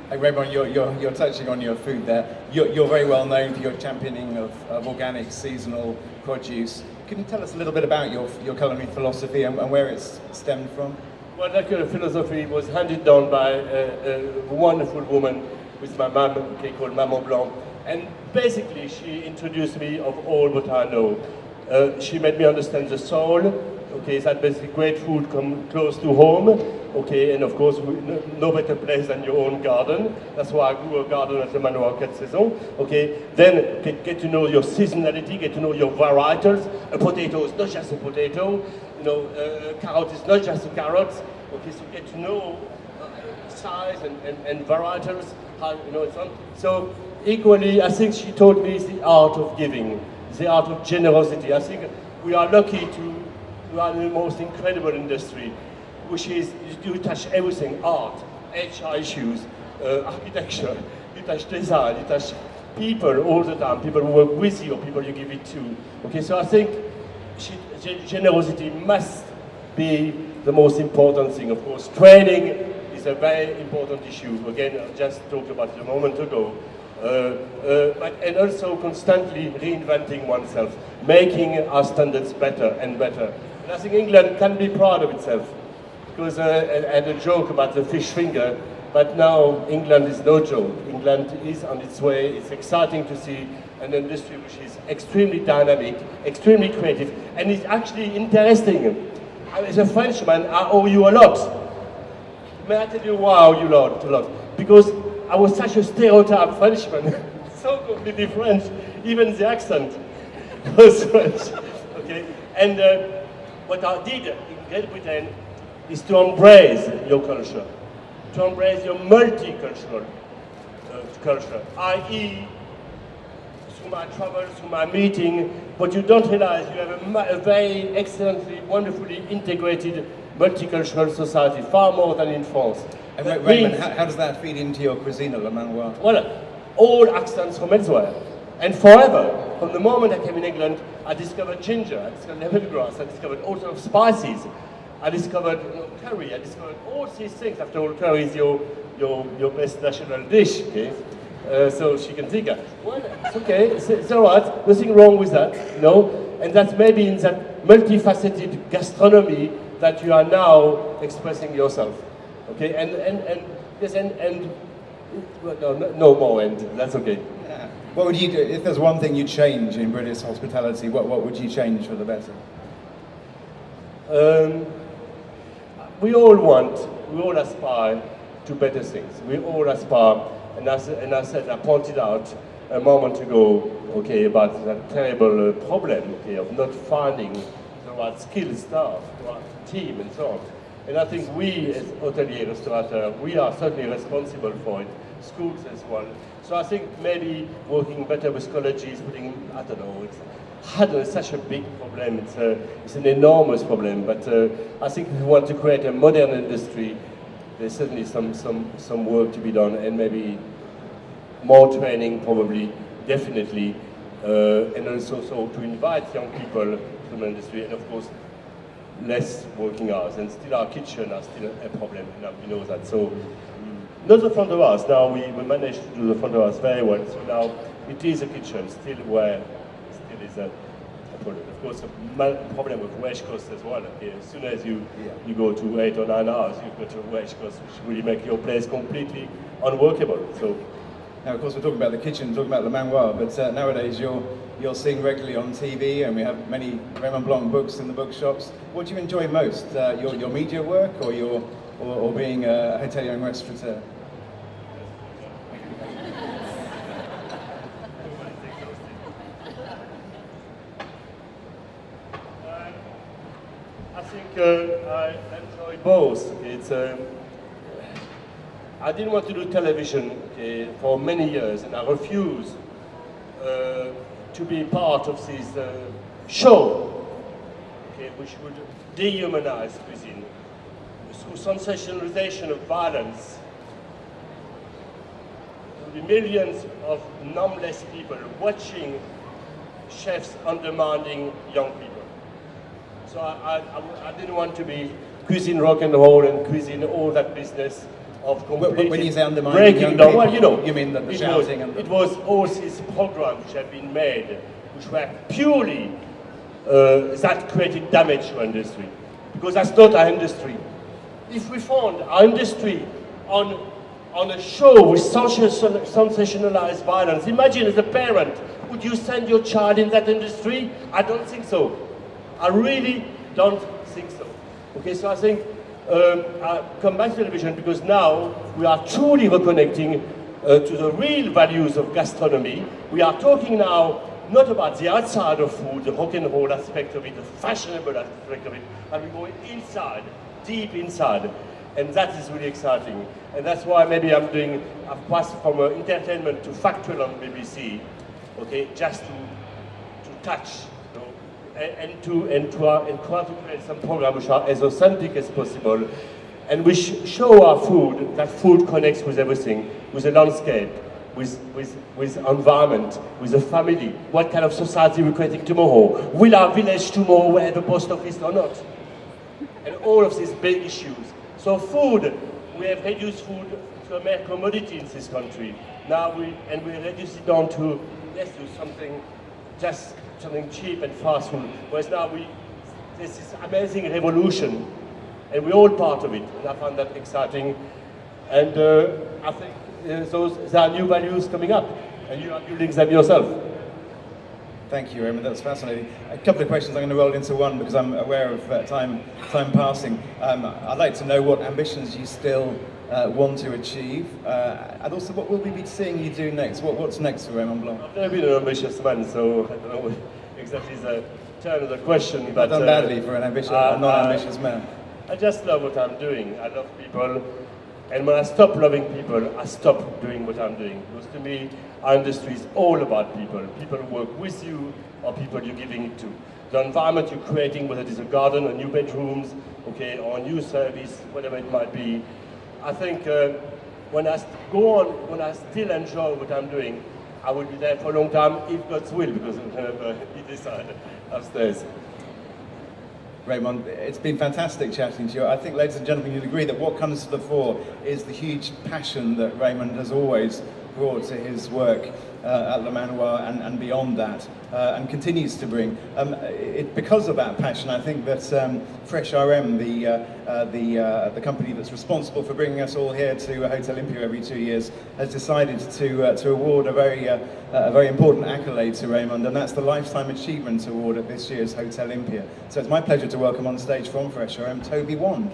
Hey, Raymond, you're touching on your food there. You're very well known for your championing of organic, seasonal produce. Can you tell us a little bit about your culinary philosophy and where it's stemmed from? Well, that kind of philosophy was handed down by a wonderful woman with my mum, okay, called Raymond Blanc. And basically, she introduced me of all what I know. She made me understand the soul. Okay, that basically great food come close to home. Okay, and of course, no better place than your own garden. That's why I grew a garden at the Manoir 4 Saisons. Okay, then get to know your seasonality, get to know your varietals. A potato is not just a potato. You know, a carrot is not just a carrot. Okay, so get to know size and varietals. How, you know, it's on. So equally, I think she taught me the art of giving, the art of generosity. I think we are lucky to run the most incredible industry, which is you touch everything: art, HR issues, architecture, you touch design, you touch people all the time, people who work with you, or people you give it to. Okay, so I think generosity must be the most important thing. Of course, training is a very important issue. Again, I just talked about it a moment ago. And also constantly reinventing oneself, making our standards better and better. And I think England can be proud of itself. Because I had a joke about the fish finger, but now England is no joke. England is on its way. It's exciting to see an industry which is extremely dynamic, extremely creative, and it's actually interesting. As a Frenchman, I owe you a lot. May I tell you why I owe you a lot? Because I was such a stereotype Frenchman, so completely French, even the accent was French. Okay, and what I did in Great Britain is to embrace your culture, to embrace your multicultural culture, i.e., through my travels, through my meeting, but you don't realize you have a very excellently, wonderfully integrated multicultural society, far more than in France. And Raymond, how does that feed into your cuisine at Le Manoir? Well, all accents from elsewhere. And forever, from the moment I came in England, I discovered ginger, I discovered lemongrass, I discovered all sorts of spices. I discovered curry, I discovered all these things. After all, curry is your best national dish, okay? So chicken tikka. Well, it's okay, it's all right, nothing wrong with that, you know? And that's maybe in that multifaceted gastronomy that you are now expressing yourself, okay? And yes, and well, no more, and that's okay. Yeah. What would you do, if there's one thing you'd change in British hospitality, what would you change for the better? We all aspire to better things. We all aspire, and I pointed out a moment ago, okay, about that terrible problem, okay, of not finding the right skilled staff, the right team, and so on. And I think we, as hotelier, restaurateur, we are certainly responsible for it. Schools as well. So I think maybe working better with colleges, putting, I don't know, it's such a big problem. It's an enormous problem. But I think if we want to create a modern industry, there's certainly some work to be done, and maybe more training, probably, definitely, and also so to invite young people from the industry, and of course, less working hours. And still, our kitchen are still a problem, and we know that. So, not the front of house. Now we managed to do the front of house very well. So now it is a kitchen, still where still is a problem. Of course, a problem with wage costs as well. Okay? As soon as you go to 8 or 9 hours, you've got a wage cost which really make your place completely unworkable. So. Now, of course, we're talking about the kitchen, talking about Le Manoir, but nowadays you're seen regularly on TV, and we have many Raymond Blanc books in the bookshops. What do you enjoy most? Your media work, or being a hotelier and restaurateur? I think I enjoy both. It's I didn't want to do television for many years, and I refused to be part of this show, which would dehumanize cuisine through sensationalization of violence. There will be millions of numbless people watching chefs undermining young people. So I didn't want to be cuisine rock and roll and cuisine all that business. of completely when you say undermining breaking young down, people, well, you know, you mean that the it shouting was, and it was all these programs which have been made, which were purely that created damage to industry, because that's not our industry. If we found our industry on a show with sensationalized violence, imagine as a parent, would you send your child in that industry? I don't think so. I really don't think so. Okay, so I think I come back to television because now we are truly reconnecting to the real values of gastronomy. We are talking now not about the outside of food, the rock and roll aspect of it, the fashionable aspect of it, and we go inside, deep inside. And that is really exciting. And that's why maybe I've passed from entertainment to factual on BBC, okay, just to touch, you know, and try to create some programs which are as authentic as possible, and which show our food, that food connects with everything, with the landscape, with environment, with the family. What kind of society we're creating tomorrow? Will our village tomorrow have a post office or not? And all of these big issues. So food, we have reduced food to a mere commodity in this country. Now we reduce it down to, let's do something, just something cheap and fast food. Whereas now there's this amazing revolution, and we're all part of it. And I find that exciting. And I think there are new values coming up, and you are building them yourself. Thank you, Raymond. That's fascinating. A couple of questions I'm going to roll into one because I'm aware of time passing. I'd like to know what ambitions you still want to achieve, and also what will we be seeing you do next? What's next for Raymond Blanc? I've never been an ambitious man, so I don't know what exactly the turn of the question. You've but done badly for a non-ambitious man. I just love what I'm doing. I love people. And when I stop loving people, I stop doing what I'm doing. Because to me, our industry is all about people. People who work with you or people you're giving it to. The environment you're creating, whether it is a garden or new bedrooms, okay, or a new service, whatever it might be. I think when I go on, when I still enjoy what I'm doing, I will be there for a long time, if God's will, because whenever He decides upstairs. Raymond, it's been fantastic chatting to you. I think, ladies and gentlemen, you'll agree that what comes to the fore is the huge passion that Raymond has always brought to his work at Le Manoir and beyond that, and continues to bring. Because of that passion, I think that Fresh RM, the company that's responsible for bringing us all here to Hotelympia every 2 years, has decided to award a very important accolade to Raymond, and that's the Lifetime Achievement Award at this year's Hotelympia. So it's my pleasure to welcome on stage from Fresh RM, Toby Wand.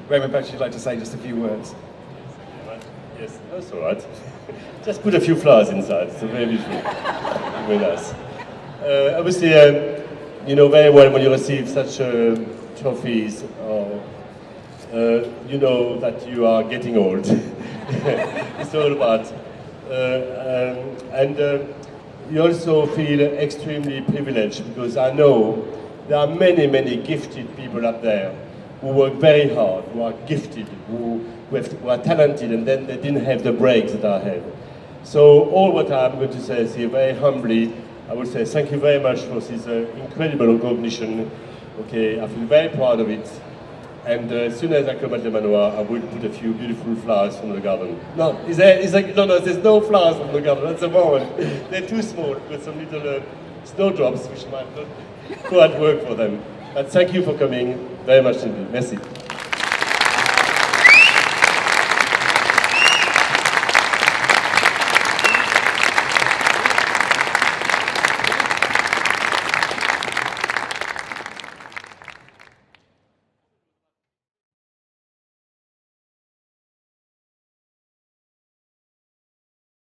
Raymond, perhaps you'd like to say just a few words. Yes, that's all right. Just put a few flowers inside. It's very beautiful. Very nice. Obviously, you know very well when you receive such trophies, you know that you are getting old. It's all about. And you also feel extremely privileged because I know there are many, many gifted people up there who work very hard, who are gifted, who are talented, and then they didn't have the breaks that I had. So all what I'm going to say is here, very humbly, I would say thank you very much for this incredible recognition. Okay, I feel very proud of it. And as soon as I come at the Manoir, I will put a few beautiful flowers from the garden. No, no, there's no flowers from the garden, that's a moment. They're too small, with some little snowdrops, which might not quite work for them. But thank you for coming very much indeed. Merci.